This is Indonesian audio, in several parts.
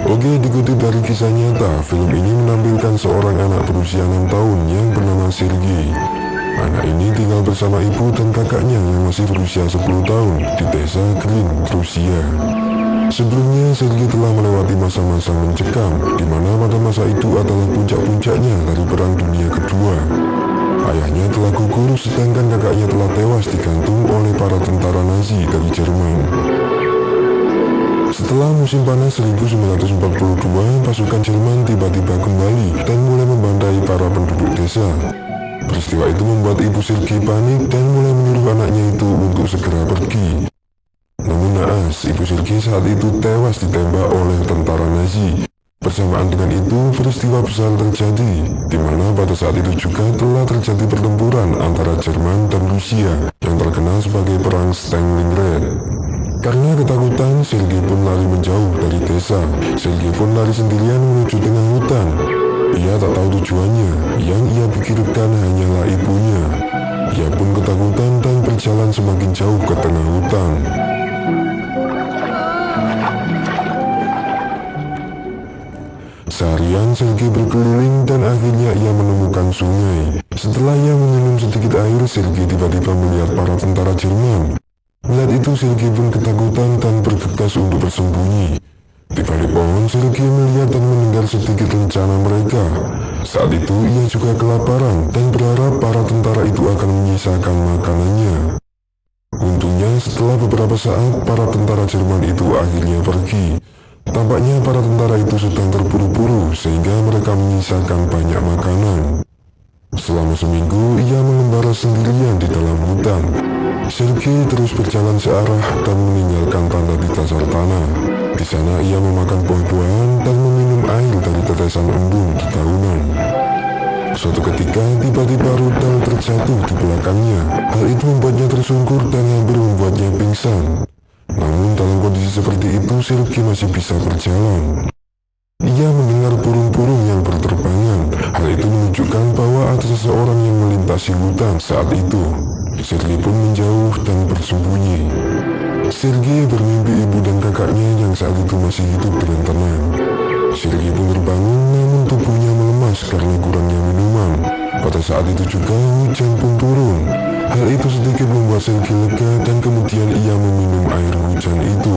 Oke, dikutip dari kisah nyata, film ini menampilkan seorang anak berusia 6 tahun yang bernama Sergei. Anak ini tinggal bersama ibu dan kakaknya yang masih berusia 10 tahun di desa Green, Rusia. Sebelumnya, Sergei telah melewati masa-masa mencekam, di mana pada masa itu adalah puncak-puncaknya dari Perang Dunia Kedua. Ayahnya telah gugur, sedangkan kakaknya telah tewas digantung oleh para tentara Nazi dari Jerman. Setelah musim panas 1942, pasukan Jerman tiba-tiba kembali dan mulai membantai para penduduk desa. Peristiwa itu membuat ibu Sergei panik dan mulai menyuruh anaknya itu untuk segera pergi. Namun naas, ibu Sergei saat itu tewas ditembak oleh tentara Nazi. Bersamaan dengan itu, peristiwa besar terjadi, di mana pada saat itu juga telah terjadi pertempuran antara Jerman dan Rusia yang terkenal sebagai Perang Stalingrad. Karena ketakutan, Sergei pun lari menjauh dari desa. Sergei pun lari sendirian menuju tengah hutan. Ia tak tahu tujuannya, yang ia pikirkan hanyalah ibunya. Ia pun ketakutan dan berjalan semakin jauh ke tengah hutan. Seharian Sergei berkeliling dan akhirnya ia menemukan sungai. Setelah ia meminum sedikit air, Sergei tiba-tiba melihat para tentara Jerman. Melihat itu, Sergei pun ketakutan dan bergegas untuk bersembunyi. Di balik pohon, Sergei melihat dan mendengar sedikit rencana mereka. Saat itu, ia juga kelaparan dan berharap para tentara itu akan menyisakan makanannya. Untungnya, setelah beberapa saat, para tentara Jerman itu akhirnya pergi. Tampaknya para tentara itu sedang terburu-buru, sehingga mereka menyisakan banyak makanan. Selama seminggu, ia mengembara sendirian di dalam hutan. Sergei terus berjalan searah dan meninggalkan tanda di dasar tanah. Di sana ia memakan buah-buahan dan meminum air dari tetesan embun di daunan. Suatu ketika, tiba-tiba rudal terjatuh di belakangnya. Hal itu membuatnya tersungkur dan hampir membuatnya pingsan. Namun dalam kondisi seperti itu, Sergei masih bisa berjalan. Ia mendengar burung-burung yang berterbangan. Hal itu menunjukkan bahwa ada seseorang yang melintasi hutan saat itu. Sergei pun menjauh dan bersembunyi. Sergei bermimpi ibu dan kakaknya yang saat itu masih hidup dengan tenang. Sergei pun terbangun, namun tubuhnya melemas karena kurangnya minuman. Pada saat itu juga hujan pun turun. Hal itu sedikit membuat Sergei lega dan kemudian ia meminum air hujan itu.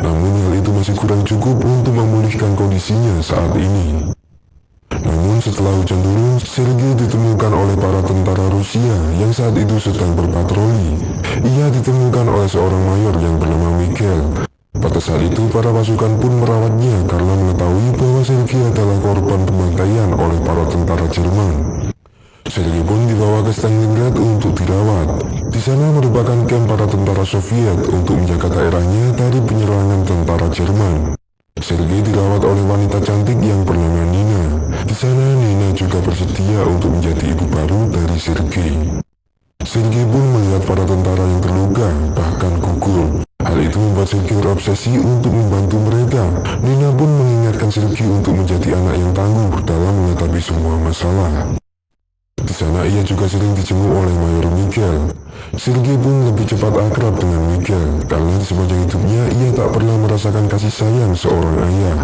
Namun hal itu masih kurang cukup untuk memulihkan kondisinya saat ini. Namun setelah hujan turun, Sergei ditemukan oleh para tentara Rusia yang saat itu sedang berpatroli. Ia ditemukan oleh seorang mayor yang bernama Mikhail. Pada saat itu para pasukan pun merawatnya karena mengetahui bahwa Sergei adalah korban pembantaian oleh para tentara Jerman. Sergei pun dibawa ke Stalingrad untuk dirawat. Di sana merupakan kamp para tentara Soviet untuk menjaga daerahnya dari penyerangan tentara Jerman. Sergei dirawat oleh wanita cantik yang bernama Nina. Di sana Nina juga bersedia untuk menjadi ibu baru dari Sergei. Sergei pun melihat para tentara yang terluka, bahkan gugur. Hal itu membuat Sergei terobsesi untuk membantu mereka. Nina pun mengingatkan Sergei untuk menjadi anak yang tangguh dalam menghadapi semua masalah. Di sana ia juga sering dijenguk oleh Mayor Mikhail. Sergei pun lebih cepat akrab dengan Mikhail karena di sepanjang hidupnya ia tak pernah merasakan kasih sayang seorang ayah.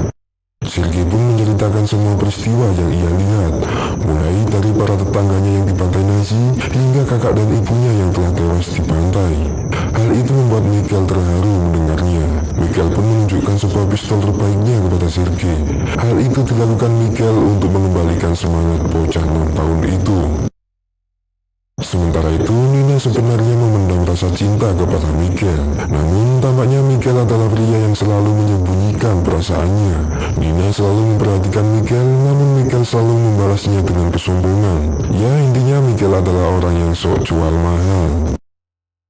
Sergei pun menceritakan semua peristiwa yang ia lihat, mulai dari para tetangganya yang dibantai Nazi hingga kakak dan ibunya yang telah tewas dibantai. Hal itu membuat Mikhail terharu mendengarnya. Mikhail pun menunjukkan sebuah pistol terbaiknya kepada Sergei. Hal itu dilakukan Mikhail untuk mengembalikan semangat bocah 6 tahun itu. Sementara itu, Nina sebenarnya memendam rasa cinta kepada Mikhail. Namun, tampaknya Mikhail adalah pria yang selalu menyembunyikan perasaannya. Nina selalu memperhatikan Mikhail, namun Mikhail selalu membalasnya dengan kesombongan. Ya, intinya Mikhail adalah orang yang sok jual mahal.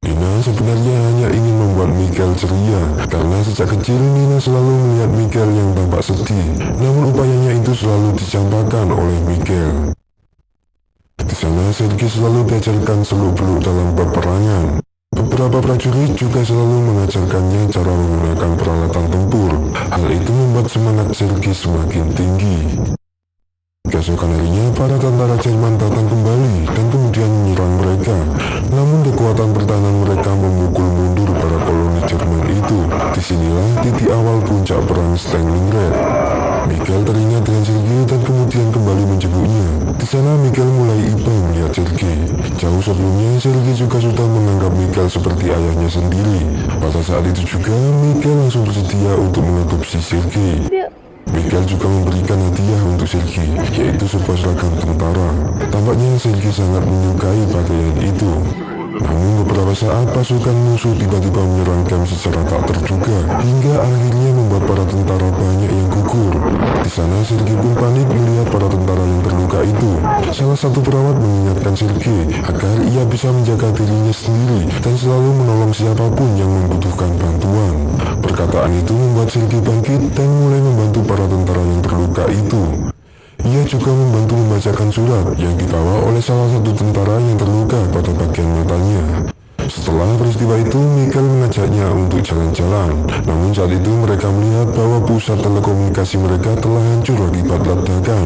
Nina sebenarnya hanya ingin membuat Mikhail ceria, karena sejak kecil Nina selalu melihat Mikhail yang tampak sedih. Namun upayanya itu selalu dicampakkan oleh Mikhail. Di sana Sergei selalu diajarkan seluk-beluk dalam peperangan. Beberapa prajurit juga selalu mengajarkannya cara menggunakan peralatan tempur. Hal itu membuat semangat Sergei semakin tinggi. Keesokan harinya, para tentara Jerman datang kembali dan kemudian menyerang mereka. Namun kekuatan pertahanan mereka memukul mundur para koloni Jerman itu. Di Disinilah titik awal puncak perang Stalingrad. Mikhail teringat dengan Sergei dan kemudian kembali menjemputnya. Di sana Mikhail mulai iba melihat Sergei. Jauh sebelumnya Sergei juga sudah menganggap Mikhail seperti ayahnya sendiri. Pada saat itu juga Mikhail langsung bersedia untuk mengadopsi Sergei. Mikhail juga memberikan hadiah untuk Sergei, yaitu sebuah seragam tentara. Tampaknya Sergei sangat menyukai pakaian itu. Namun beberapa saat pasukan musuh tiba-tiba menyerang camp secara tak terduga, hingga akhirnya membuat para tentara banyak yang gugur. Di sana Sergei pun panik melihat para tentara yang terluka itu. Salah satu perawat mengingatkan Sergei agar ia bisa menjaga dirinya sendiri dan selalu menolong siapapun yang membutuhkan bantuan. Perkataan itu membuat Sergei bangkit dan mulai membantu para tentara yang terluka itu. Ia juga membantu membacakan surat yang dibawa oleh salah satu tentara yang terluka pada bagian matanya. Setelah peristiwa itu, Mikhail mengajaknya untuk jalan-jalan. Namun saat itu mereka melihat bahwa pusat telekomunikasi mereka telah hancur akibat ledakan.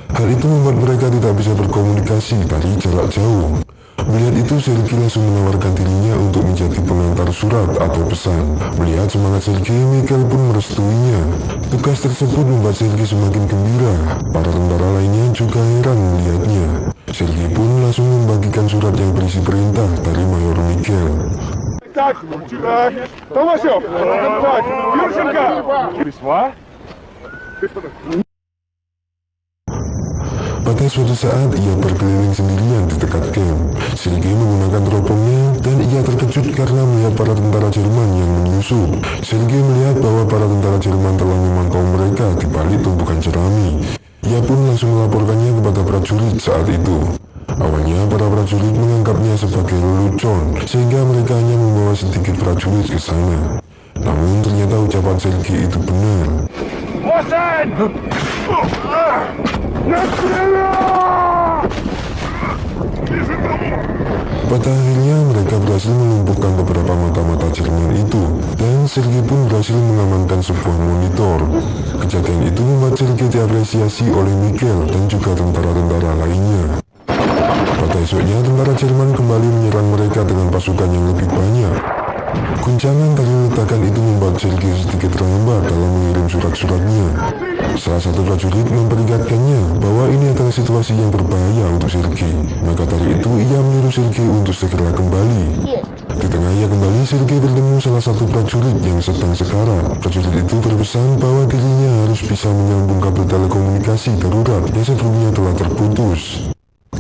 Hal itu membuat mereka tidak bisa berkomunikasi dari jarak jauh. Melihat itu, Sergei langsung menawarkan dirinya untuk menjadi pengantar surat atau pesan. Melihat semangat Sergei, Mikhail pun merestuinya. Tugas tersebut membuat Sergei semakin gembira. Para tentara lainnya juga heran melihatnya. Sergei pun langsung membagikan surat yang berisi perintah dari Mayor Mikhail. Так, Толмачев, так, Юрченко, письма. Pada suatu saat ia berkeliling sendirian di dekat camp. Sergei menggunakan teropongnya dan ia terkejut karena melihat para tentara Jerman yang menyusup. Sergei melihat bahwa para tentara Jerman telah memantau mereka di balik tumpukan jerami. Ia pun langsung melaporkannya kepada prajurit saat itu. Awalnya para prajurit menganggapnya sebagai lelucon, sehingga mereka hanya membawa sedikit prajurit ke sana. Namun ternyata ucapan Sergei itu benar. Pada akhirnya mereka berhasil melumpuhkan beberapa mata-mata Jerman itu, dan Sergei pun berhasil mengamankan sebuah monitor. Kejadian itu membuat Sergei diapresiasi oleh Mikhail dan juga tentara-tentara lainnya. Pada esoknya tentara Jerman kembali menyerang mereka dengan pasukan yang lebih banyak. Guncangan dari ledakan itu membuat Sergei sedikit terlambat dalam mengirim surat-suratnya. Salah satu prajurit memperingatkannya bahwa ini adalah situasi yang berbahaya untuk Sergei. Maka dari itu ia menyuruh Sergei untuk segera kembali. Di tengah ia kembali, Sergei bertemu salah satu prajurit yang sedang sekarat. Prajurit itu berpesan bahwa dirinya harus bisa menyambung kabel telekomunikasi darurat yang sebelumnya telah terputus.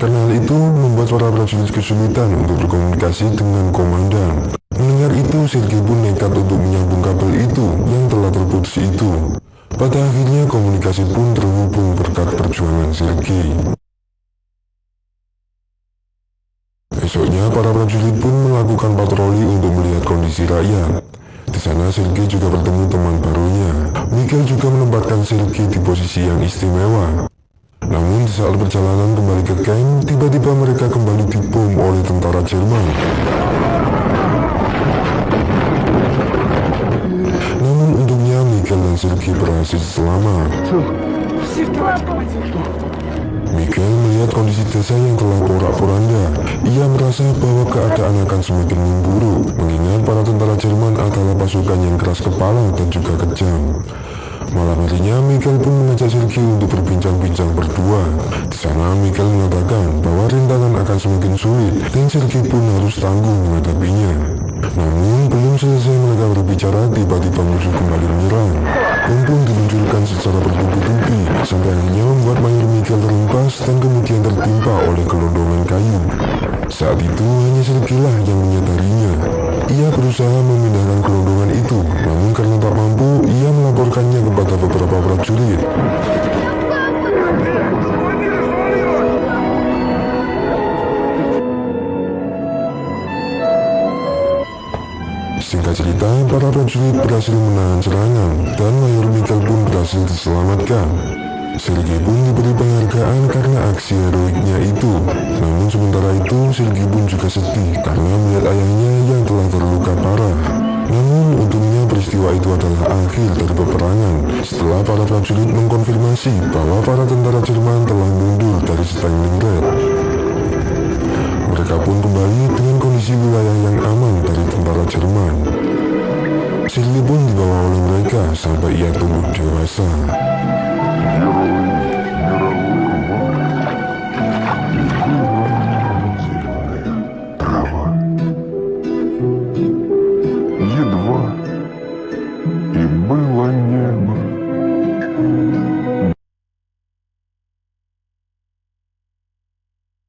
Karena hal itu membuat para prajurit kesulitan untuk berkomunikasi dengan komandan. Mendengar itu, Sergei pun nekat untuk menyambung kabel itu yang telah terputus itu. Pada akhirnya komunikasi pun terhubung berkat perjuangan Sergei. Esoknya para prajurit pun melakukan patroli untuk melihat kondisi rakyat. Di sana Sergei juga bertemu teman barunya. Mikhail juga menempatkan Sergei di posisi yang istimewa. Namun di saat perjalanan kembali ke camp, tiba-tiba mereka kembali dibom oleh tentara Jerman. Namun untungnya Mikhail dan Sergei berhasil selamat. Mikhail melihat kondisi desa yang telah porak-poranda. Ia merasa bahwa keadaan akan semakin memburuk, mengingat para tentara Jerman adalah pasukan yang keras kepala dan juga kejam. Malam harinya Mikhail pun mengajak Sergei untuk berbincang-bincang berdua. Di sana Mikhail mengatakan bahwa rintangan akan semakin sulit dan Sergei pun harus tangguh menghadapinya. Namun belum selesai mereka berbicara, tiba-tiba musuh kembali menyerang. Bom pun diluncurkan secara bertubi-tubi sampai akhirnya membuat Mayor Mikhail terhempas dan kemudian tertimpa oleh gelondongan kayu. Saat itu hanya Sergei lah yang menyadarinya. Ia berusaha memindahkan gelondongan itu, namun karena tak mampu, ia melaporkannya kepada beberapa prajurit. Singkat cerita, para prajurit berhasil menahan serangan, dan Mayor Mikhail pun berhasil diselamatkan. Sergei pun diberi penghargaan karena aksi heroiknya itu. Namun sementara itu, Sergei pun juga sedih karena melihat ayahnya yang telah terluka parah. Namun untungnya peristiwa itu adalah akhir dari peperangan setelah para prajurit mengkonfirmasi bahwa para tentara Jerman telah mundur dari Stalingrad. Mereka pun kembali dengan kondisi wilayah yang aman dari tentara Jerman. Sergei pun sampai ia tumbuh dewasa.